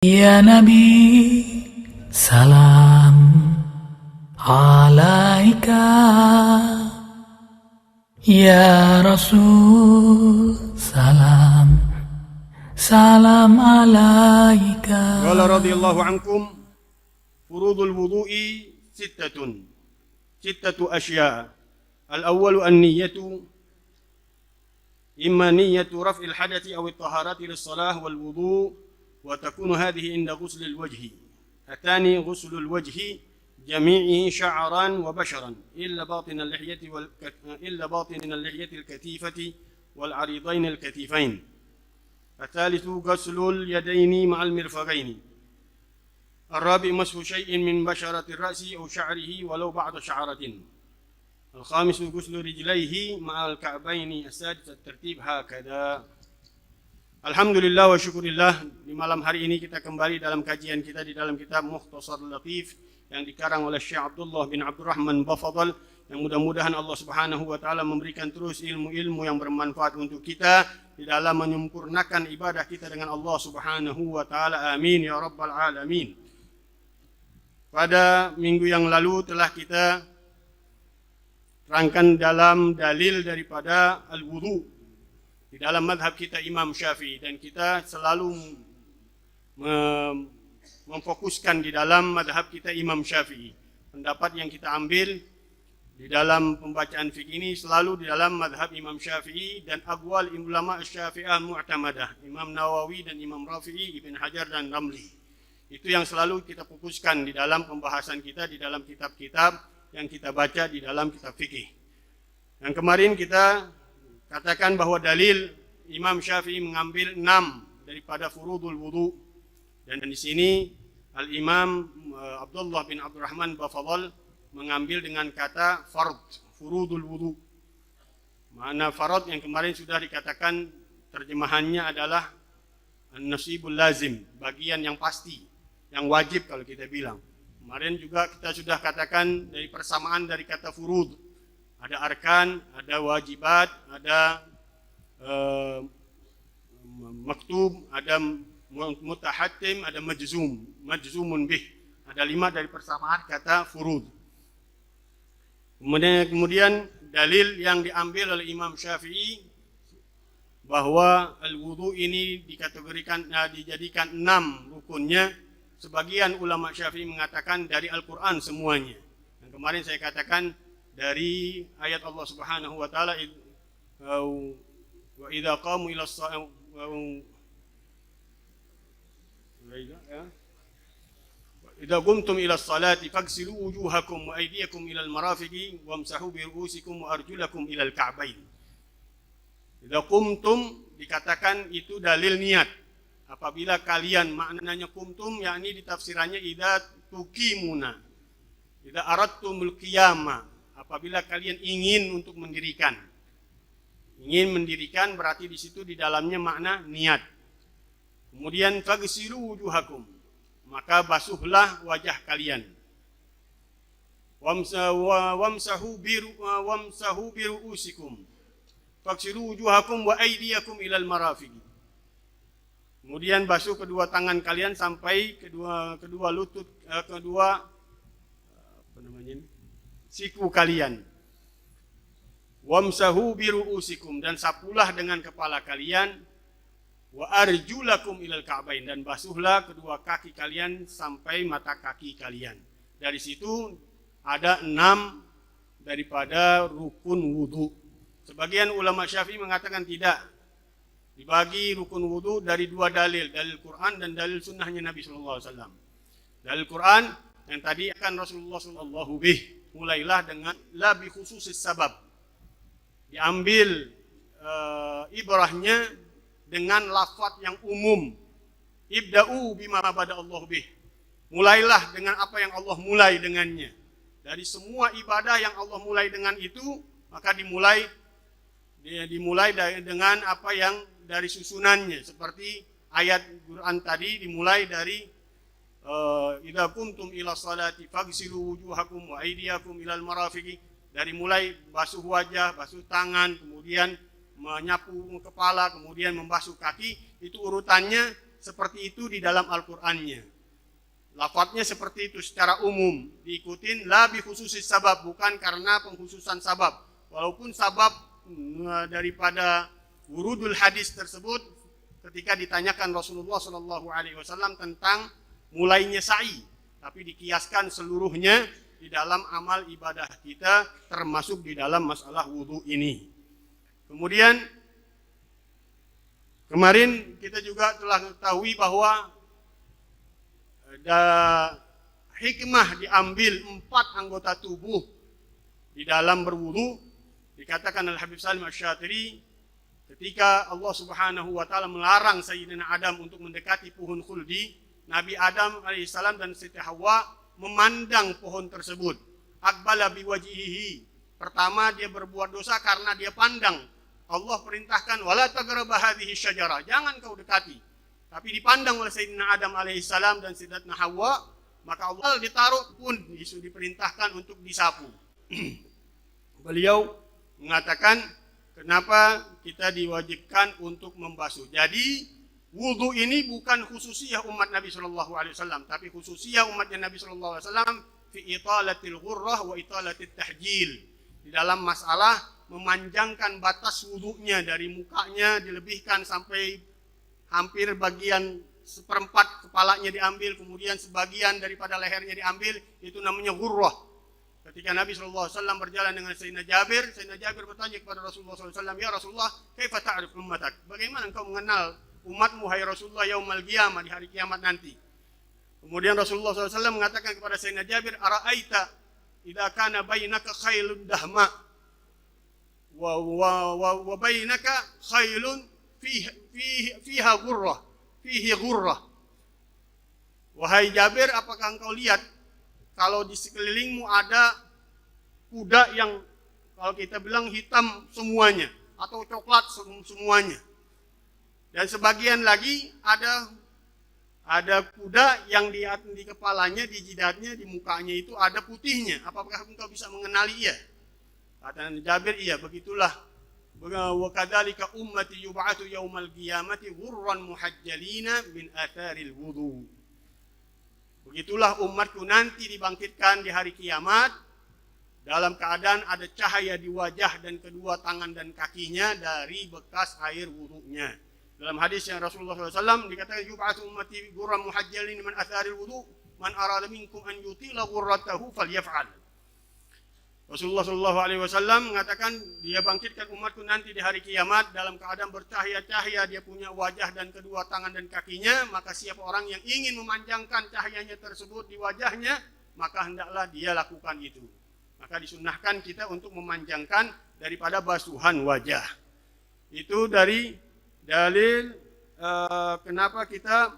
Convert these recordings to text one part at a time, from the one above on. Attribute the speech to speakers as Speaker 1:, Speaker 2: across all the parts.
Speaker 1: Ya Nabi, salam alaika. Ya Rasul, salam alaika.
Speaker 2: Qala radhiyallahu ankum furudul wudu'i sittatu asya. Al-awwalu an-niyyatu imma niyyatu raf'il hadathi aw at-taharati lis-salah wal wudu' wa takunu hadhihi inda ghusl al-wajhi. Athani ghusl al-wajhi jami'ihi sha'ran wa basharan illa batin al-lihyati al-katifati wal 'aridain al-katifain. الثالث غسل اليدين مع المرفقين. الرابع مسح شيء من بشرة الرأس أو شعره ولو بعض شعرة. الخامس غسل رجليه مع الكعبين. السادس الترتيب هكذا. Alhamdulillah wa syukurillah, di malam hari ini kita kembali dalam kajian kita di dalam kitab Mukhtasar Latif yang dikarang oleh Syekh Abdullah bin Abdurrahman Bafadal, yang mudah-mudahan Allah Subhanahu wa taala memberikan terus ilmu-ilmu yang bermanfaat untuk kita di dalam menyempurnakan ibadah kita dengan Allah Subhanahu wa taala. Amin ya rabbal alamin. Pada minggu yang lalu telah kita terangkan dalam dalil daripada al-wudu di dalam madhab kita Imam Syafi'i, dan kita selalu memfokuskan di dalam madhab kita Imam Syafi'i. Pendapat yang kita ambil di dalam pembacaan fikih ini selalu di dalam madhab Imam Syafi'i dan aqwal ulama Syafi'ah mu'tamadah, Imam Nawawi dan Imam Rafi'i, Ibn Hajar dan Ramli. Itu yang selalu kita fokuskan di dalam pembahasan kita di dalam kitab-kitab yang kita baca di dalam kitab fikih. Yang kemarin kita katakan bahwa dalil Imam Syafi'i mengambil 6 daripada furudul wudu, dan di sini Al-Imam Abdullah bin Abdurrahman Bafadal mengambil dengan kata fard, furudul wudu. Makna farad yang kemarin sudah dikatakan terjemahannya adalah an-nasibul lazim, bagian yang pasti, yang wajib kalau kita bilang. Kemarin juga kita sudah katakan dari persamaan dari kata furud. Ada arkan, ada wajibat, ada maktub, ada mutahattim, ada majzumun bih. Ada 5 dari persamaan kata furud. Kemudian dalil yang diambil oleh Imam Syafi'i bahwa al-wudu ini dijadikan 6 rukunnya. Sebagian ulama Syafi'i mengatakan dari Al-Quran semuanya. Yang kemarin saya katakan dari ayat Allah Subhanahu wa taala, wa idza qamu ila idza qumtum ila sholati faghsilu wujuhakum wa aydiyakum ila al-marafiqi wamsahu bi ru'usikum wa arjulakum ila al-ka'bain. Idza qumtum dikatakan itu dalil niat. Apabila kalian, maknanya qumtum yakni ditafsirannya idza tuqimuna, idza aradtumul qiyamah, apabila kalian ingin untuk mendirikan. Ingin mendirikan berarti di situ di dalamnya makna niat. Kemudian faghsilu wujuhakum, maka basuhlah wajah kalian. Wamsahu bi ru'usikum. Faghsilu wujuhakum wa aydiyakum ilal marafiq. Kemudian basuh kedua tangan kalian sampai kedua lutut, siku kalian. Wamsahu bi ru'usikum, dan sapulah dengan kepala kalian. Wa arjulakum ilal ka'bain, dan basuhlah kedua kaki kalian sampai mata kaki kalian. Dari situ ada 6 daripada rukun wudu. Sebagian ulama Syafi'i mengatakan tidak, dibagi rukun wudu dari 2 dalil Quran dan dalil sunnahnya Nabi sallallahu alaihi wasallam. Dalil Quran yang tadi akan Rasulullah sallallahu bih, mulailah dengan la bi khususis sabab. Diambil ibrahnya dengan lafaz yang umum. Ibda'u bima bada Allah bih. Mulailah dengan apa yang Allah mulai dengannya. Dari semua ibadah yang Allah mulai dengan itu, maka dimulai dengan apa yang dari susunannya. Seperti ayat Quran tadi dimulai dari idza kuntum ila sholati faghsilu wujuhakum wa aydiyakum ilal marafiqi. Dari mulai basuh wajah, basuh tangan, kemudian menyapu kepala, kemudian membasuh kaki, itu urutannya seperti itu di dalam Al-Qur'annya. Lafadznya seperti itu secara umum, diikutin la bi khususis sabab, bukan karena pengkhususan sabab. Walaupun sabab daripada wurudul hadis tersebut ketika ditanyakan Rasulullah SAW tentang mulainya sa'i, tapi dikiaskan seluruhnya di dalam amal ibadah kita, termasuk di dalam masalah wudu ini. Kemudian kemarin kita juga telah ketahui bahwa hikmah diambil 4 anggota tubuh di dalam berwudu. Dikatakan oleh Habib Salim Asy-Syatiri, ketika Allah Subhanahu wa taala melarang Sayyidina Adam untuk mendekati pohon khuldi, Nabi Adam alaihissalam dan Siti Hawa memandang pohon tersebut. Aqbala biwajhihi. Pertama, dia berbuat dosa karena dia pandang. Allah perintahkan wala taqrabu hadhihi syajarah, jangan kau dekati. Tapi dipandang oleh Sayyidina Adam alaihissalam dan Sayyidatuna Hawa, maka Allah ditaruh pun diperintahkan untuk disapu. Beliau mengatakan, kenapa kita diwajibkan untuk membasuh. Jadi wudu ini bukan khususiyah umat Nabi SAW, tapi khususiyah umatnya Nabi SAW fi italatil ghurrah wa italatil tahjil. Di dalam masalah memanjangkan batas wudunya, dari mukanya dilebihkan sampai hampir bagian seperempat kepalanya diambil, kemudian sebagian daripada lehernya diambil, itu namanya ghurrah. Ketika Nabi SAW berjalan dengan Sayyidina Jabir bertanya kepada Rasulullah SAW, ya Rasulullah, kaifa ta'rif ummatak? Bagaimana engkau mengenal umatmu, hai Rasulullah, yaumal qiyamah, di hari kiamat nanti? Kemudian Rasulullah SAW mengatakan kepada Sayyidina Jabir, ara'aita idza kana bainaka khailun dahma wa bainaka khailun fiha ghurrah. Wahai Jabir, apakah engkau lihat kalau di sekelilingmu ada kuda yang kalau kita bilang hitam semuanya atau coklat semuanya, dan sebagian lagi ada kuda yang di kepalanya, di jidatnya, di mukanya itu ada putihnya. Apakah engkau bisa mengenali ia? Kata Jabir, iya, begitulah. Wa kadzalika ummati yub'atsu yaumal qiyamati ghurran muhajjalina min atharil wudu. Begitulah umatku nanti dibangkitkan di hari kiamat dalam keadaan ada cahaya di wajah dan kedua tangan dan kakinya dari bekas air wudunya. Dalam hadis yang Rasulullah SAW dikatakan, yub'atsu ummati ghurran muhajjalin min atharil wudu, man arada minkum an yutila ghurratahu falyaf'al. Rasulullah SAW mengatakan, dia bangkitkan umatku nanti di hari kiamat dalam keadaan bercahaya-cahaya, dia punya wajah dan kedua tangan dan kakinya, maka siapa orang yang ingin memanjangkan cahayanya tersebut di wajahnya, maka hendaklah dia lakukan itu. Maka disunnahkan kita untuk memanjangkan daripada basuhan wajah. Itu dari dalil kenapa kita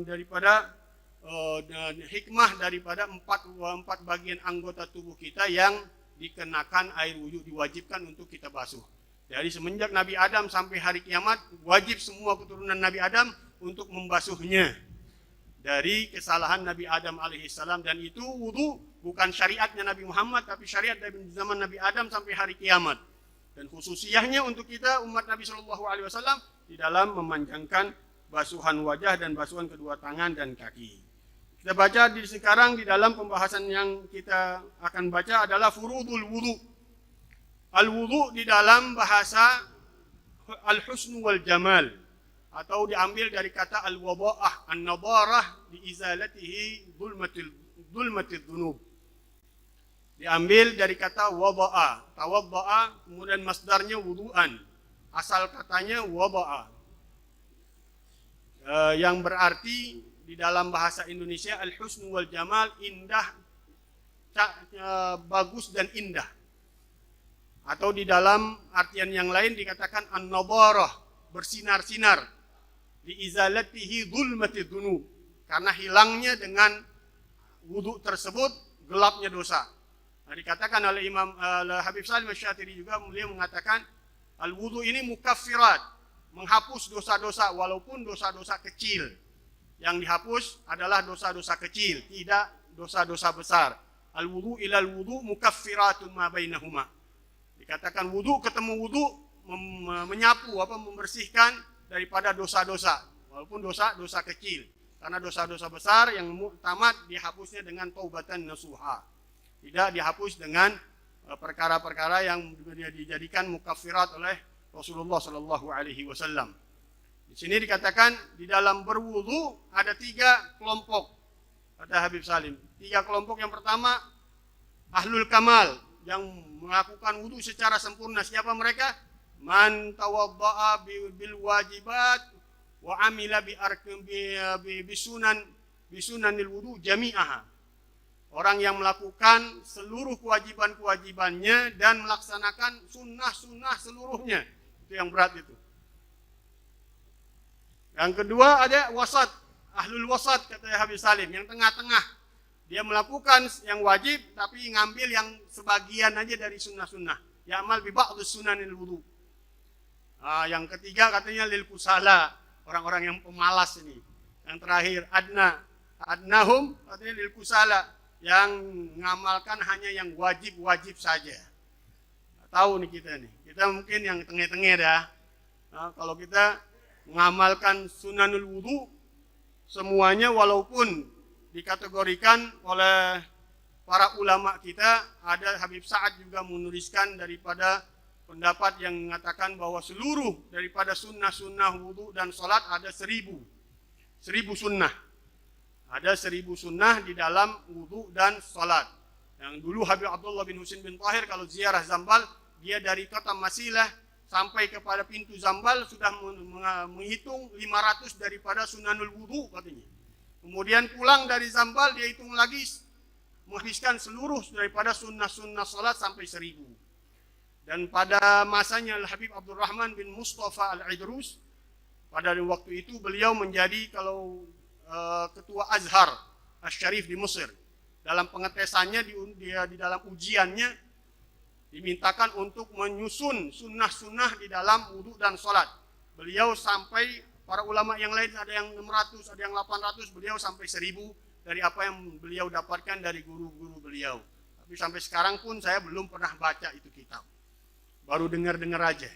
Speaker 2: daripada dan hikmah daripada empat bagian anggota tubuh kita yang dikenakan air wudhu, diwajibkan untuk kita basuh. Dari semenjak Nabi Adam sampai hari kiamat, wajib semua keturunan Nabi Adam untuk membasuhnya dari kesalahan Nabi Adam alaihissalam. Dan itu wudhu bukan syariatnya Nabi Muhammad, tapi syariat dari zaman Nabi Adam sampai hari kiamat. Dan khususiyahnya untuk kita umat Nabi SAW di dalam memanjangkan basuhan wajah dan basuhan kedua tangan dan kaki. Kita baca sekarang di dalam pembahasan yang kita akan baca adalah furudul wudu. Al-wudu di dalam bahasa al-husn wal jamal, atau diambil dari kata al-wada'ah, an-nadarah di izalatihi dhulmatil dhunub. Diambil dari kata wada'a, tawadda'a, kemudian masdarnya wudu'an. Asal katanya wada'a. Yang berarti di dalam bahasa Indonesia al-husn wal jamal, indah, bagus dan indah. Atau di dalam artian yang lain dikatakan an-nadarah, bersinar-sinar, li izalatihi dhulmatid dhunub, karena hilangnya dengan wudu tersebut gelapnya dosa. Nah, dikatakan oleh Imam Habib Salim Asy-Syatiri juga, beliau mengatakan al-wudu ini mukaffirat, menghapus dosa-dosa walaupun dosa-dosa kecil. Yang dihapus adalah dosa-dosa kecil, tidak dosa-dosa besar. Al-wudu ilal wudu mukaffiratun ma bainahuma. Dikatakan wudu ketemu wudu menyapu membersihkan daripada dosa-dosa. walaupun dosa kecil. Karena dosa-dosa besar yang tamat dihapusnya dengan taubatan nasuha. Tidak dihapus dengan perkara-perkara yang dijadikan mukaffirat oleh Rasulullah Shallallahu Alaihi Wasallam. Di sini dikatakan di dalam berwudu ada 3 kelompok, kata Habib Salim. 3 kelompok. Yang pertama ahlul kamal, yang melakukan wudu secara sempurna. Siapa mereka? Man tawadda'a bil wajibat wa amila bisunanil wudu jami'aha. Orang yang melakukan seluruh kewajiban-kewajibannya dan melaksanakan sunnah-sunnah seluruhnya. Itu yang berat itu. Yang kedua ada wasat, ahlul wasat, kata Habib Salim, yang tengah-tengah. Dia melakukan yang wajib tapi ngambil yang sebagian aja dari sunnah-sunnah. Ya'mal bi ba'dhus sunanil wudu. Yang ketiga katanya lil kusala, orang-orang yang pemalas ini. Yang terakhir adnahum katanya lil kusala, yang mengamalkan hanya yang wajib-wajib saja. Tahu nih kita nih. Kita mungkin yang tengah-tengah dah. Kalau kita mengamalkan sunanul wudu semuanya, walaupun dikategorikan oleh para ulama kita, ada Habib Sa'ad juga menuliskan daripada pendapat yang mengatakan bahwa seluruh daripada sunnah-sunnah wudu dan salat ada 1000 sunnah. Ada 1000 sunnah di dalam wudu dan salat. Yang dulu Habib Abdullah bin Husin bin Tahir kalau ziarah Zambal, dia dari kota Masilah sampai kepada pintu Zambal sudah menghitung 500 daripada sunanul wudu katanya. Kemudian pulang dari Zambal dia hitung lagi, menghabiskan seluruh daripada sunnah-sunnah salat sampai 1000. Dan pada masanya Habib Abdurrahman bin Mustafa Al-Idrus, pada waktu itu beliau menjadi ketua Azhar Asy-Syarif di Mesir. Dalam pengetesannya di dalam ujiannya dimintakan untuk menyusun sunnah-sunnah di dalam wudu dan salat. Beliau sampai, para ulama yang lain ada yang 600, ada yang 800, beliau sampai 1000 dari apa yang beliau dapatkan dari guru-guru beliau. Tapi sampai sekarang pun saya belum pernah baca itu kitab. Baru dengar-dengar aja.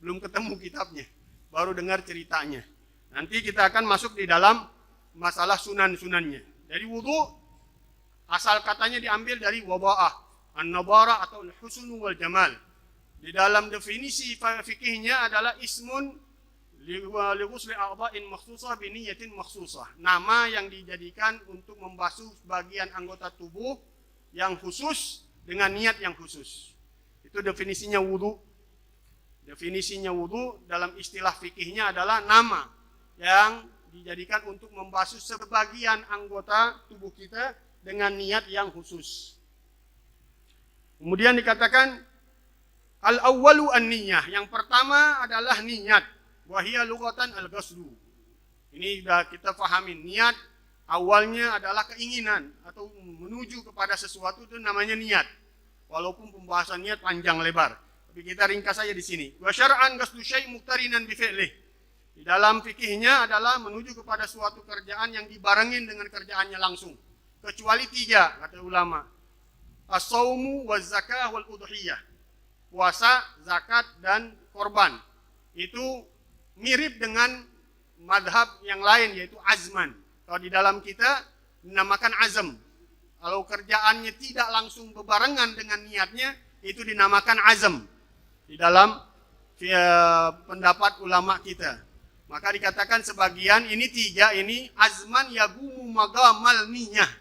Speaker 2: Belum ketemu kitabnya. Baru dengar ceritanya. Nanti kita akan masuk di dalam masalah sunan-sunannya. Jadi wudu asal katanya diambil dari wada'ah, an-nabara atau al-husnu wal jamal. Di dalam definisi fikihnya adalah ismun li ghusli a'dha'in makhsusah bi niyatin makhsusah. Nama yang dijadikan untuk membasuh bagian anggota tubuh yang khusus dengan niat yang khusus. Itu definisinya wudu. Definisinya wudu dalam istilah fikihnya adalah nama yang dijadikan untuk membasuh sebagian anggota tubuh kita dengan niat yang khusus. Kemudian dikatakan al-awwalu an-niyah. Yang pertama adalah niat. Wahia lughatan al-ghaslu. Ini sudah kita pahami. Niat awalnya adalah keinginan atau menuju kepada sesuatu, itu namanya niat. Walaupun pembahasannya panjang lebar, tapi kita ringkas saja di sini. Wa syar'an qasdu syai' muqtarinan bi fi'lih. Di dalam fikihnya adalah menuju kepada suatu kerjaan yang dibarengin dengan kerjaannya langsung. Kecuali 3 kata ulama. As-shaumu waz zakah wal udhiyah. Puasa, zakat dan korban. Itu mirip dengan madhab yang lain yaitu azman. Kalau di dalam kita dinamakan azam. Kalau kerjaannya tidak langsung berbarengan dengan niatnya, itu dinamakan azam di dalam pendapat ulama kita. Maka dikatakan sebagian ini 3 ini azman yagumu magamal niyah.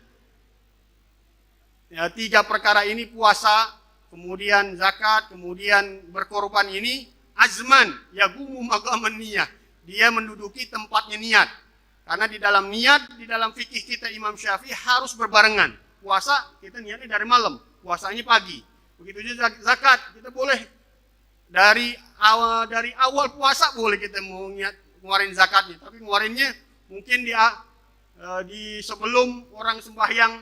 Speaker 2: Ya, 3 perkara ini puasa, kemudian zakat, kemudian berkorban ini azman yagumu magamal niyah. Dia menduduki tempatnya niat. Karena di dalam niat, di dalam fikih kita Imam Syafi'i harus berbarengan. Puasa kita niatnya dari malam, puasanya pagi. Begitu juga zakat, kita boleh dari awal puasa boleh kita mau ngeluarin zakatnya, tapi ngeluarinnya mungkin di sebelum orang sembahyang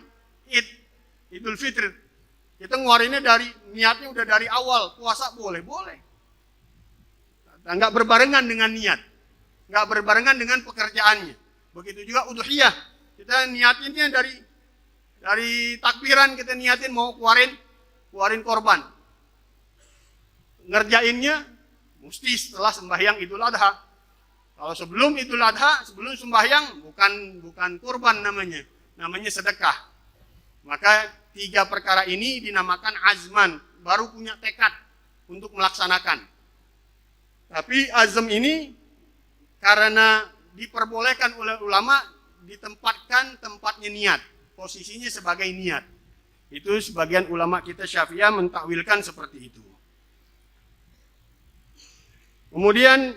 Speaker 2: Idul Fitri. Kita ngeluarinnya dari niatnya udah dari awal puasa boleh. Enggak berbarengan dengan niat, enggak berbarengan dengan pekerjaannya. Begitu juga udhiyah, kita niatinnya dari takbiran kita niatin mau keluarin korban. Ngerjainnya mesti setelah sembahyang Idul Adha. Kalau sebelum Idul Adha, sebelum sembahyang, bukan kurban namanya sedekah. Maka 3 perkara ini dinamakan azman, baru punya tekad untuk melaksanakan. Tapi azam ini karena diperbolehkan oleh ulama, ditempatkan tempatnya niat, posisinya sebagai niat. Itu sebagian ulama kita Syafi'iyah mentakwilkan seperti itu. Kemudian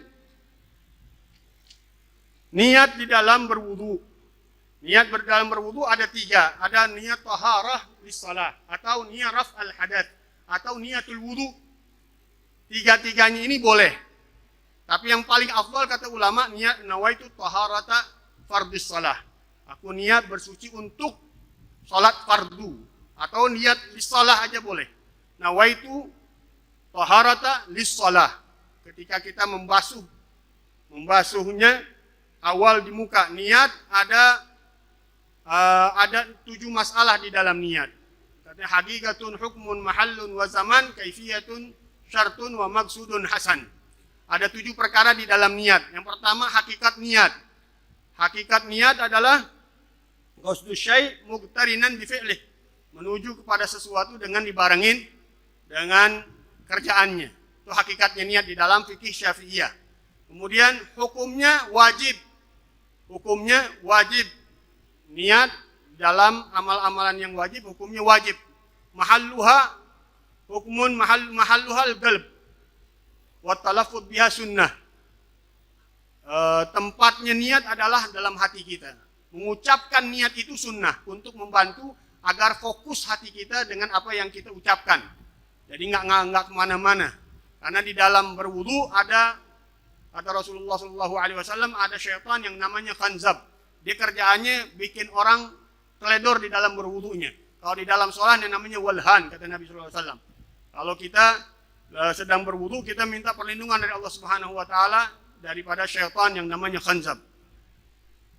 Speaker 2: niat di dalam berwudu. Niat dalam berwudu ada 3. Ada niat taharah lissalah, atau niat raf'al hadath, atau niatul wudu. 3-tiganya ini boleh. Tapi yang paling afdal kata ulama, niat nawaitu taharata fardhis salah. Aku niat bersuci untuk salat fardu, atau niat lissalah aja boleh. Nawaitu taharata lissalah. Ketika kita membasuhnya awal di muka, niat ada 7 masalah di dalam niat. Katanya haqiqatun hukmun mahallun wa zaman kaifiyatun syartun wa maksudun hasan. Ada 7 perkara di dalam niat. Yang pertama hakikat niat. Hakikat niat adalah qasdu syai' muqtarinan bi fi'lih. Menuju kepada sesuatu dengan dibarengin dengan kerjaannya. Itu hakikatnya niat di dalam fikih Syafi'iyah. Kemudian hukumnya wajib. Hukumnya wajib. Niat dalam amal-amalan yang wajib, hukumnya wajib. Mahalluha hukmun mahalluhal qalb. Wa talaffuz biha sunnah. Tempatnya niat adalah dalam hati kita. Mengucapkan niat itu sunnah untuk membantu agar fokus hati kita dengan apa yang kita ucapkan. Jadi nggak kemana-mana. Karena di dalam berwudu ada, kata Rasulullah SAW, ada syaitan yang namanya khanzab. Dia kerjaannya bikin orang teledor di dalam berwudunya. Kalau di dalam sholat yang namanya walhan, kata Nabi SAW. Kalau kita sedang berwudu, kita minta perlindungan dari Allah Subhanahu wa taala daripada syaitan yang namanya khanzab.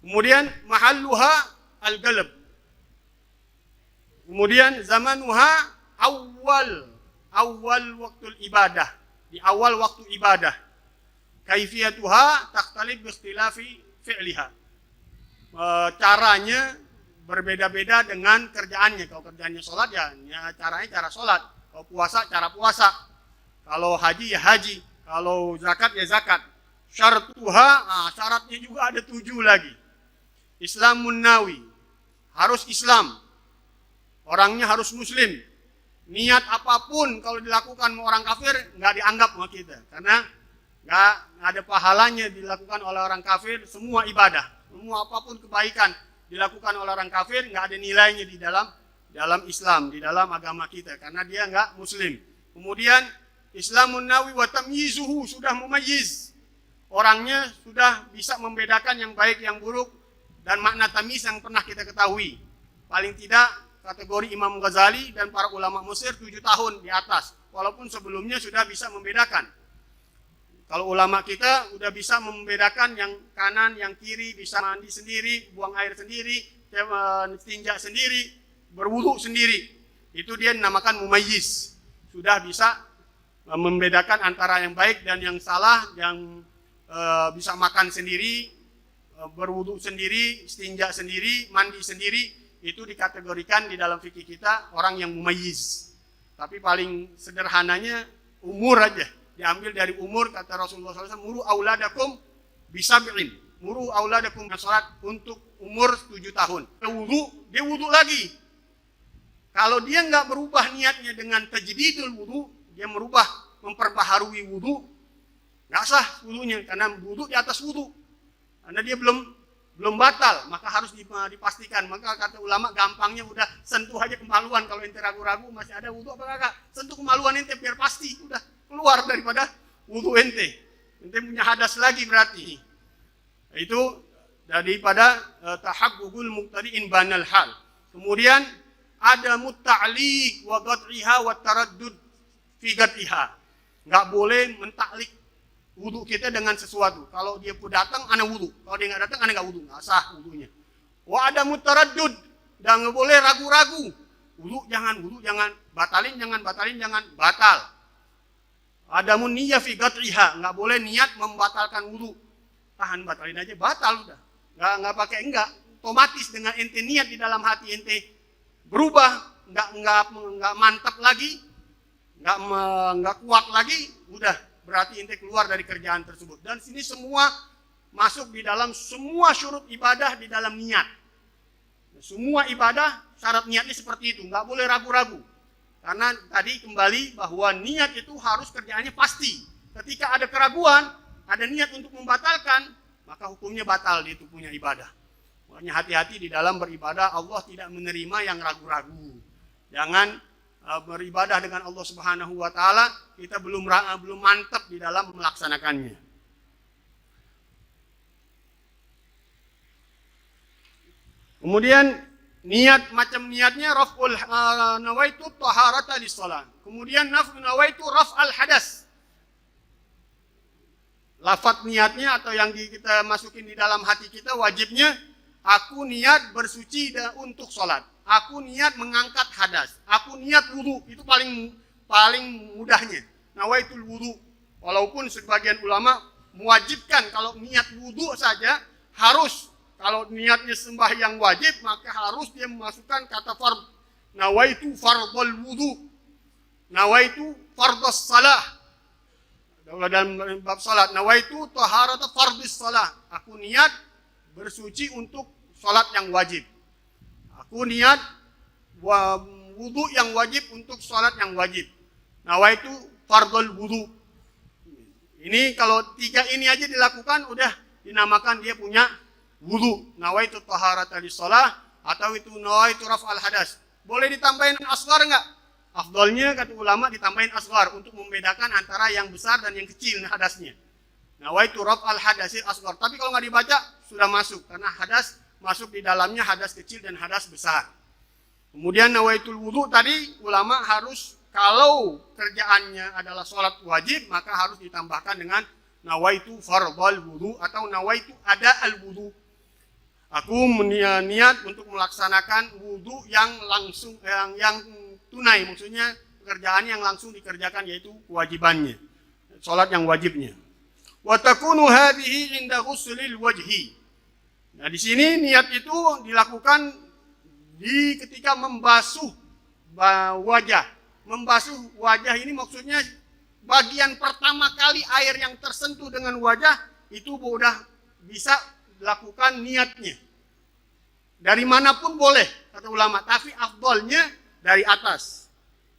Speaker 2: Kemudian mahalluha al-qalb. Kemudian zamanuha awal waktu ibadah, di awal waktu ibadah. Kaifiyatuha takhtalif bi ikhtilafi fi'liha. Caranya berbeda-beda dengan kerjaannya. Kalau kerjaannya sholat ya caranya cara sholat. Kalau puasa cara puasa. Kalau haji ya haji. Kalau zakat ya zakat. Syartuha, syaratnya juga ada 7 lagi. Islamun nawi, harus Islam. Orangnya harus muslim. Niat apapun kalau dilakukan sama orang kafir nggak dianggap sama kita. Karena nggak ada pahalanya dilakukan oleh orang kafir. Semua ibadah, semua apapun kebaikan dilakukan oleh orang kafir nggak ada nilainya di dalam Islam, di dalam agama kita. Karena dia nggak muslim. Kemudian Islamun nawi wa tamyizuhu, sudah mumayyiz. Orangnya sudah bisa membedakan yang baik yang buruk dan makna tamyiz yang pernah kita ketahui. Paling tidak kategori Imam Ghazali dan para ulama Mesir 7 tahun di atas. Walaupun sebelumnya sudah bisa membedakan. Kalau ulama kita udah bisa membedakan yang kanan, yang kiri, bisa mandi sendiri, buang air sendiri, tinja sendiri, berwudu sendiri. Itu dia dinamakan mumayyiz. Sudah bisa membedakan antara yang baik dan yang salah, yang bisa makan sendiri, berwudu sendiri, istinja sendiri, mandi sendiri. Itu dikategorikan di dalam fikih kita orang yang mumayyiz. Tapi paling sederhananya umur aja. Diambil dari umur, kata Rasulullah SAW, muru auladakum bisab'in. Muru auladakum sholat untuk umur 7 tahun. Dia wudu lagi. Kalau dia nggak berubah niatnya dengan tajdidul wudu, dia merubah, memperbaharui wudu, nggak sah wudunya. Karena wudu di atas wudu. Karena dia belum batal, maka harus dipastikan. Maka kata ulama gampangnya udah sentuh aja kemaluan. Kalau ente ragu-ragu masih ada wudu apa kagak, sentuh kemaluan ente biar pasti udah keluar daripada wudu ente. Ente punya hadas lagi berarti. Itu daripada tahaqqul muqtadi'in banal hal. Kemudian ada mutta'liq wa qat'iha wa taraddud fi qat'iha. Enggak boleh mentaklik wudu kita dengan sesuatu. Kalau dia pun datang, ana wudu. Kalau dia nggak datang, ana nggak wudu. Nggak sah wudunya. Wa ada mutaraddud, dan nggak boleh ragu-ragu. Wudu jangan. Batalin jangan. Batal. Ada niyyah fi qat'iha, nggak boleh niat membatalkan wudu. tahan batalin aja, batal udah. Nggak pakai enggak. Otomatis dengan ente niat di dalam hati ente berubah, nggak mantap lagi, nggak kuat lagi, udah berarti ente keluar dari kerjaan tersebut. Dan sini semua masuk di dalam semua syurut ibadah di dalam niat. Semua ibadah syarat niatnya seperti itu, nggak boleh ragu-ragu. Karena tadi kembali bahwa niat itu harus kerjaannya pasti. Ketika ada keraguan, ada niat untuk membatalkan, maka hukumnya batal dia itu punya ibadah. Makanya hati-hati di dalam beribadah, Allah tidak menerima yang ragu-ragu. Jangan beribadah dengan Allah Subhanahu wa taala kita belum mantap di dalam melaksanakannya. Kemudian macam niatnya raf'ul nawaitu taharata lis-shalah. Kemudian nawaitu raf'al hadas. Lafaz niatnya atau yang kita masukin di dalam hati kita wajibnya, aku niat bersuci untuk sholat. Aku niat mengangkat hadas. Aku niat wudu. Itu paling mudahnya. Nawaitul wudu. Walaupun sebagian ulama mewajibkan kalau niat wudu saja harus. Kalau niatnya sembahyang wajib maka harus dia memasukkan kata fard. Nawaitu fardhal wudu. Nawaitu fardhas salah. Kalau dalam bab salat, nawaitu taharata fardhis salah. Aku niat bersuci untuk salat yang wajib. Aku niat wudu yang wajib untuk salat yang wajib. Nawaitu fardhal wudu. Ini kalau tiga ini aja dilakukan udah dinamakan dia punya wudu. Nawaitu taharata lis-shalah atau itu nawaitu raf'al hadas. Boleh ditambahin asghar enggak? Afdalnya kata ulama ditambahin asghar untuk membedakan antara yang besar dan yang kecil hadasnya. Nawaitu raf'al hadasil asghar. Tapi kalau nggak dibaca sudah masuk karena hadas masuk di dalamnya hadas kecil dan hadas besar. Kemudian nawaitul wudu tadi ulama harus kalau kerjaannya adalah sholat wajib maka harus ditambahkan dengan nawaitu fardhal wudu atau nawaitu ada al wudu. Aku niat untuk melaksanakan wudu yang langsung yang tunai, maksudnya pekerjaan yang langsung dikerjakan yaitu kewajibannya, sholat yang wajibnya. Wa takunu hadhihi inda ghuslil wajhi. Nah di sini niat itu dilakukan ketika membasuh wajah. Membasuh wajah ini maksudnya bagian pertama kali air yang tersentuh dengan wajah itu sudah bisa lakukan niatnya. Dari manapun boleh kata ulama, tapi afdalnya dari atas.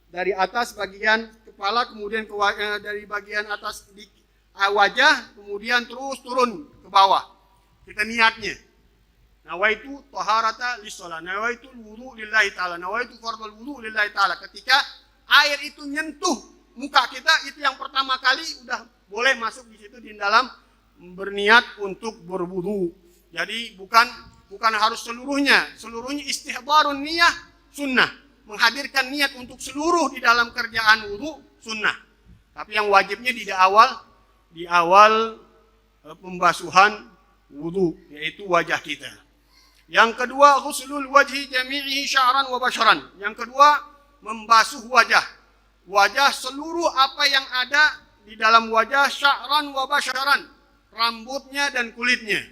Speaker 2: Dari atas bagian kepala, kemudian dari bagian atas di wajah, kemudian terus turun ke bawah. Kita niatnya. Nawaitu taharata lis-shalah, nawaitu wudu lillahi ta'ala, nawaitu fardhal wudu lillahi ta'ala. Ketika air itu nyentuh muka kita, itu yang pertama kali udah boleh masuk di situ di dalam berniat untuk berwudu. Jadi bukan harus seluruhnya istihbarun niyah sunnah. Menghadirkan niat untuk seluruh di dalam kerjaan wudu sunnah. Tapi yang wajibnya di awal pembasuhan wudu yaitu wajah kita. Yang kedua ghuslul wajhi jami'ihi sya'ran wa basharan. Yang kedua membasuh wajah. Wajah seluruh apa yang ada di dalam wajah sya'ran wa basharan. Rambutnya dan kulitnya.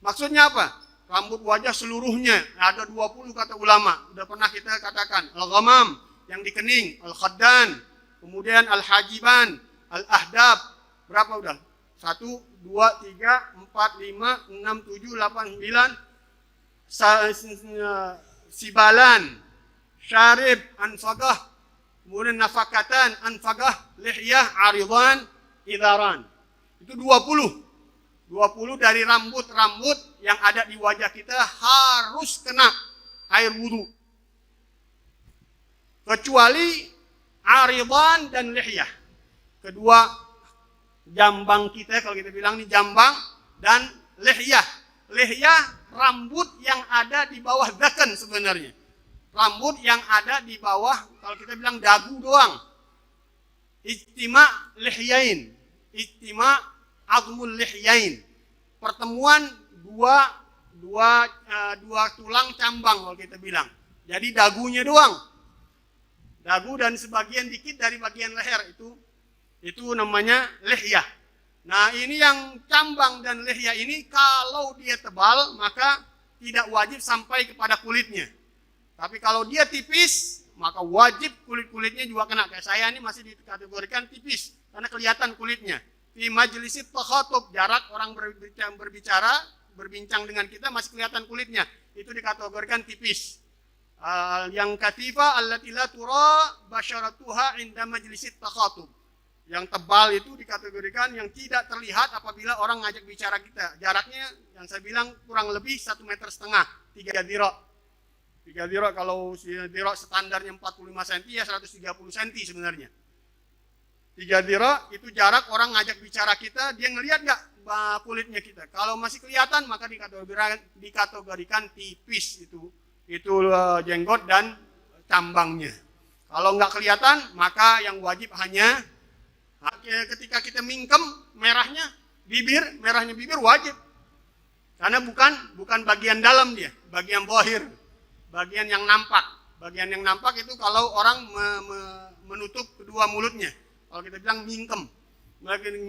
Speaker 2: Maksudnya apa? Rambut wajah seluruhnya, ada 20 kata ulama. Sudah pernah kita katakan. Al-ghamam, yang di kening. Al-khaddan, kemudian al-hajiban, al-ahdab. Berapa udah? 1, 2, 3, 4, 5, 6, 7, 8, 9. Sibalan, syarib, anfagah. Kemudian nafakatan, anfagah, lihyah, aridan, idharan. Itu 20. 20 dari rambut-rambut yang ada di wajah kita harus kena air wudu. Kecuali aridan dan lihyah. Kedua jambang kita, kalau kita bilang ini jambang dan lihyah. Lihyah rambut yang ada di bawah dakan sebenarnya. Rambut yang ada di bawah, kalau kita bilang dagu doang. Ijtima lihyain. Ijtima azmul lihyain, pertemuan dua tulang cambang kalau kita bilang. Jadi dagunya doang, dagu dan sebagian dikit dari bagian leher itu namanya lihyah. Nah ini yang cambang dan lihya ini kalau dia tebal maka tidak wajib sampai kepada kulitnya. Tapi kalau dia tipis maka wajib kulit-kulitnya juga kena. Kayak saya ini masih dikategorikan tipis karena kelihatan kulitnya. Di majlisit takhatub, jarak orang berbincang dengan kita masih kelihatan kulitnya. Itu dikategorikan tipis. Yang katifa allati la tura basyaratuha inda majlisit takhatub. Yang tebal itu dikategorikan yang tidak terlihat apabila orang ngajak bicara kita. Jaraknya yang saya bilang kurang lebih 1,5 meter, 3 dirok. 3 dirok kalau dirok standarnya 45 cm ya 130 cm sebenarnya. 3 dirok itu jarak orang ngajak bicara kita, dia ngelihat nggak kulitnya kita. Kalau masih kelihatan maka dikategorikan tipis itu jenggot dan cambangnya. Kalau nggak kelihatan maka yang wajib hanya ketika kita mingkem merahnya bibir wajib. Karena bukan bagian dalam dia, bagian bohir, bagian yang nampak. Bagian yang nampak itu kalau orang menutup kedua mulutnya. Kalau kita bilang mingkem.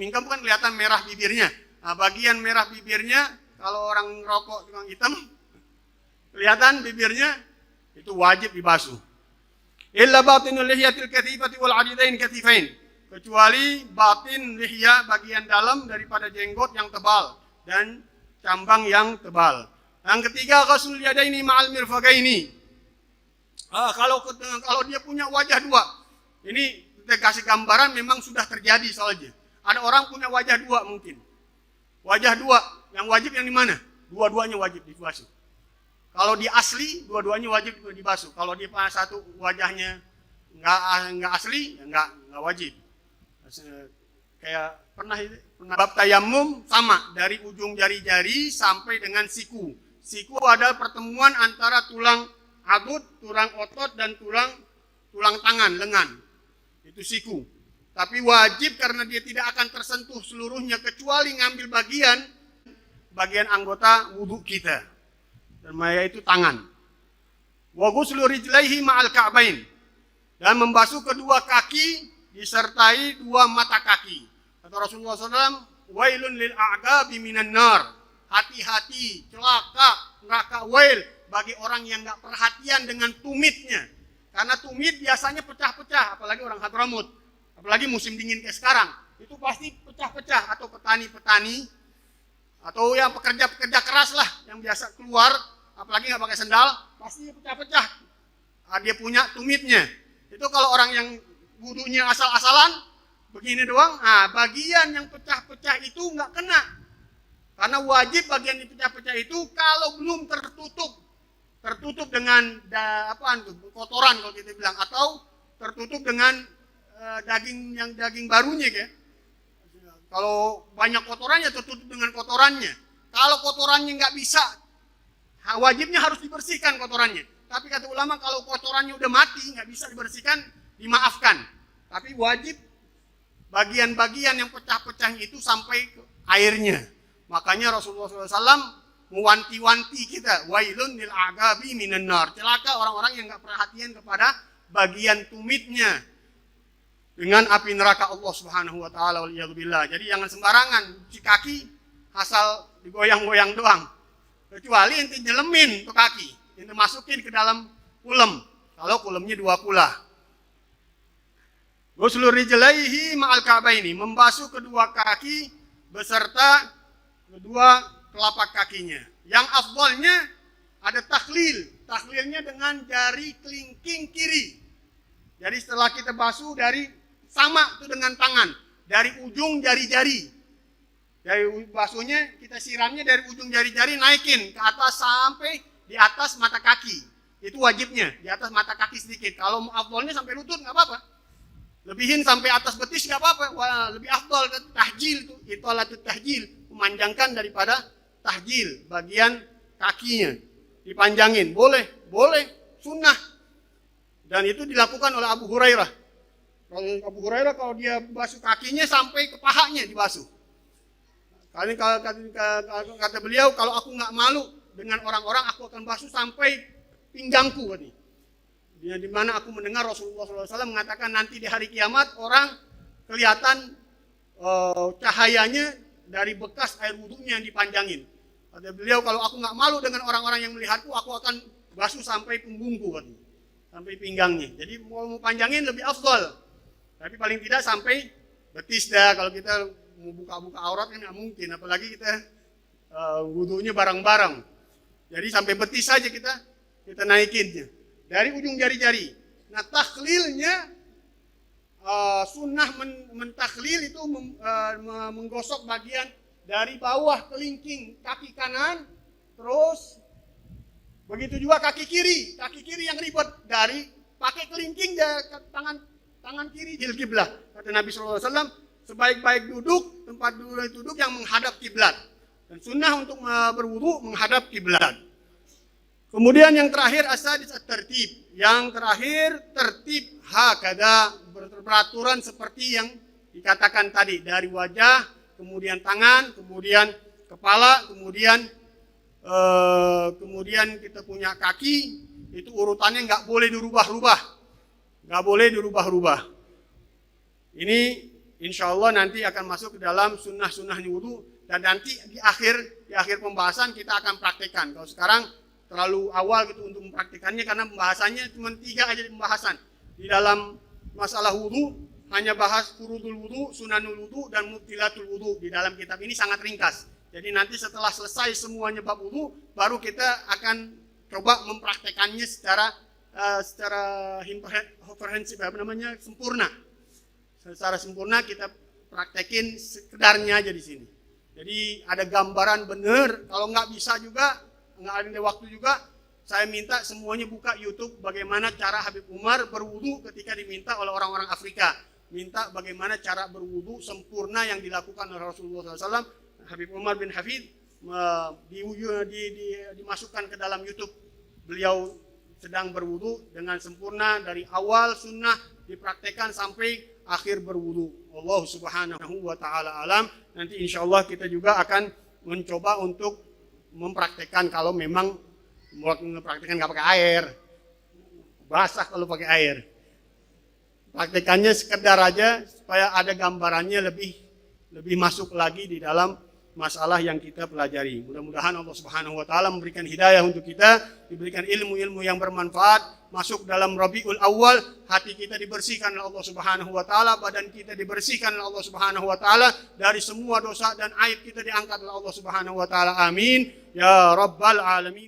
Speaker 2: Mingkem kan kelihatan merah bibirnya. Nah, bagian merah bibirnya kalau orang rokok tukang hitam kelihatan bibirnya itu wajib dibasuh. Illa batinul lihyatil katifati wal adidain katifain. Kecuali batin lihya bagian dalam daripada jenggot yang tebal dan cambang yang tebal. Yang ketiga ghuslul yadaini ma'al mirfaqaini. Kalau dia punya wajah dua. Ini kita kasih gambaran memang sudah terjadi soalnya. Ada orang punya wajah dua mungkin. Wajah dua, yang wajib yang di mana? Dua-duanya wajib dibasuh. Kalau di asli, dua-duanya wajib dibasuh. Kalau di satu wajahnya nggak asli, ya nggak wajib. Kayak pernah bab tayamum sama dari ujung jari-jari sampai dengan siku. Siku adalah pertemuan antara tulang adud, tulang otot dan tulang tangan, lengan. Itu siku. Tapi wajib karena dia tidak akan tersentuh seluruhnya kecuali ngambil bagian anggota wudhu kita. Dan yaitu tangan. Wa ghuslu rijlaihi ma'al ka'bain. Dan membasuh kedua kaki disertai dua mata kaki. Kata Rasulullah SAW, wailun lil a'qabi minan nar. Hati-hati, celaka, neraka wail bagi orang yang nggak perhatian dengan tumitnya. Karena tumit biasanya pecah-pecah, apalagi orang Hadramut. Apalagi musim dingin kayak sekarang. Itu pasti pecah-pecah. Atau petani-petani, atau yang pekerja-pekerja keras lah, yang biasa keluar, apalagi nggak pakai sendal, pasti pecah-pecah. Dia punya tumitnya. Itu kalau orang yang wudunya asal-asalan, begini doang, bagian yang pecah-pecah itu nggak kena. Karena wajib bagian yang pecah-pecah itu kalau belum tertutup dengan kotoran kalau kita bilang, atau tertutup dengan daging barunya ya. Kalau banyak kotorannya tertutup dengan kotorannya. Kalau kotorannya nggak bisa, wajibnya harus dibersihkan kotorannya. Tapi kata ulama kalau kotorannya udah mati nggak bisa dibersihkan, dimaafkan. Tapi wajib bagian-bagian yang pecah-pecah itu sampai ke airnya. Makanya Rasulullah SAW mewanti-wanti kita, wailun lil a'qabi minan nar. Celaka orang-orang yang nggak perhatian kepada bagian tumitnya dengan api neraka Allah Subhanahu wa taala waliyadzubillah. Jadi jangan sembarangan cuci kaki asal digoyang-goyang doang. Kecuali ente nyelemin ke kaki, ente masukin ke dalam kulem. Kalau kulemnya 2 kula. Ghuslu rijlaihi ma'al ka'baini, membasuh kedua kaki beserta kedua telapak kakinya. Yang afdalnya ada takhlil. Takhlilnya dengan jari kelingking kiri. Jadi setelah kita basuh sama itu dengan tangan, dari ujung jari-jari. Dari basuhnya kita siramnya dari ujung jari-jari naikin ke atas sampai di atas mata kaki. Itu wajibnya, di atas mata kaki sedikit. Kalau afdalnya sampai lutut nggak apa-apa. Lebihin sampai atas betis nggak apa-apa. Wah, lebih afdal tahjil itu alat tahjil, memanjangkan daripada tahjil bagian kakinya dipanjangin. Boleh, sunnah. Dan itu dilakukan oleh Abu Hurairah. Kalau Abu Hurairah kalau dia basuh kakinya sampai ke pahanya dibasuh. Kata beliau, kalau aku nggak malu dengan orang-orang, aku akan basuh sampai pinggangku. Di mana aku mendengar Rasulullah SAW mengatakan nanti di hari kiamat orang kelihatan cahayanya dari bekas air wudhunya yang dipanjangin. Kata beliau, kalau aku nggak malu dengan orang-orang yang melihatku, aku akan basuh sampai punggungku, katanya, sampai pinggangnya. Jadi mau panjangin lebih afdal, tapi paling tidak sampai betis dah. Kalau kita mau buka-buka aurat kan nggak mungkin, apalagi kita wudhunya bareng-bareng. Jadi sampai betis saja kita naikinnya dari ujung jari-jari. Nah, takhlilnya sunnah mentakhlil itu menggosok bagian dari bawah kelingking kaki kanan, terus begitu juga kaki kiri yang ribet dari pakai kelingking tangan kiri jil kiblat. Kata Nabi SAW, sebaik-baik duduk tempat duduk yang menghadap kiblat, dan sunnah untuk berwudu menghadap kiblat. Kemudian yang terakhir as-sadis at-tertib. Yang terakhir tertib hakada, beraturan seperti yang dikatakan tadi, dari wajah, kemudian tangan, kemudian kepala, kemudian kita punya kaki. Itu urutannya nggak boleh dirubah-rubah. Ini insya Allah nanti akan masuk ke dalam sunnah-sunnahnya wudu, dan nanti di akhir pembahasan kita akan praktekkan. Kalau sekarang terlalu awal gitu untuk mempraktikannya, karena pembahasannya cuma 3 aja pembahasan. Di dalam masalah wudu hanya bahas furudul wudu, sunanul wudu, dan mubtilatul wudu. Di dalam kitab ini sangat ringkas. Jadi nanti setelah selesai semuanya bab wudu, baru kita akan coba mempraktekannya secara komprehensif, sempurna. Secara sempurna kita praktekin sekedarnya aja di sini. Jadi ada gambaran benar. Kalau nggak bisa juga, nggak ada waktu juga, saya minta semuanya buka YouTube bagaimana cara Habib Umar berwudu ketika diminta oleh orang-orang Afrika. Minta bagaimana cara berwudu sempurna yang dilakukan oleh Rasulullah SAW. Habib Umar bin Hafid dimasukkan ke dalam YouTube. Beliau sedang berwudu dengan sempurna dari awal sunnah dipraktekkan sampai akhir berwudu. Allah Subhanahu wa Ta'ala alam. Nanti insya Allah kita juga akan mencoba untuk mempraktekkan, kalau memang mempraktekkan nggak pakai air, basah kalau pakai air. Praktekannya sekedar aja supaya ada gambarannya lebih masuk lagi di dalam masalah yang kita pelajari. Mudah-mudahan Allah Subhanahu wa Ta'ala memberikan hidayah untuk kita, diberikan ilmu-ilmu yang bermanfaat, masuk dalam Rabiul Awal, hati kita dibersihkan oleh Allah Subhanahu wa Ta'ala, badan kita dibersihkan oleh Allah Subhanahu wa Ta'ala, dari semua dosa dan aib kita diangkat oleh Allah Subhanahu wa Ta'ala. Amin ya rabbal alamin.